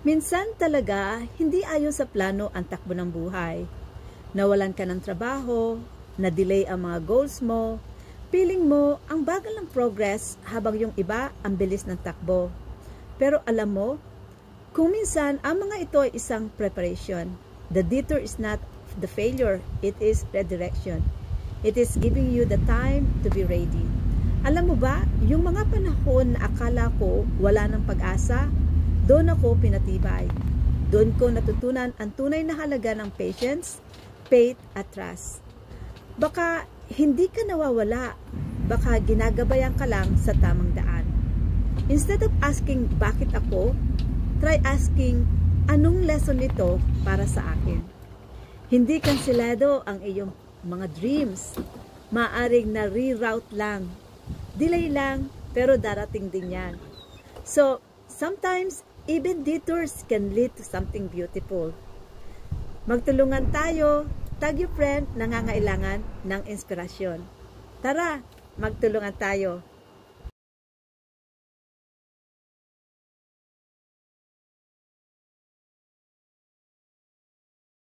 Minsan talaga, hindi ayon sa plano ang takbo ng buhay. Nawalan ka ng trabaho, na-delay ang mga goals mo, feeling mo ang bagal ng progress habang yung iba ang bilis ng takbo. Pero alam mo, kung minsan ang mga ito ay isang preparation. The detour is not the failure, it is redirection. It is giving you the time to be ready. Alam mo ba, yung mga panahon na akala ko wala ng pag-asa, doon ako pinatibay. Doon ko natutunan ang tunay na halaga ng patience, faith at trust. Baka hindi ka nawawala, baka ginagabayan ka lang sa tamang daan. Instead of asking bakit ako, try asking anong lesson nito para sa akin. Hindi kanselado ang iyong mga dreams. Maaring na reroute lang. Delay lang, pero darating din yan. So, sometimes, even detours can lead to something beautiful. Magtulungan tayo, tag your friend nangangailangan ng inspirasyon. Tara, magtulungan tayo.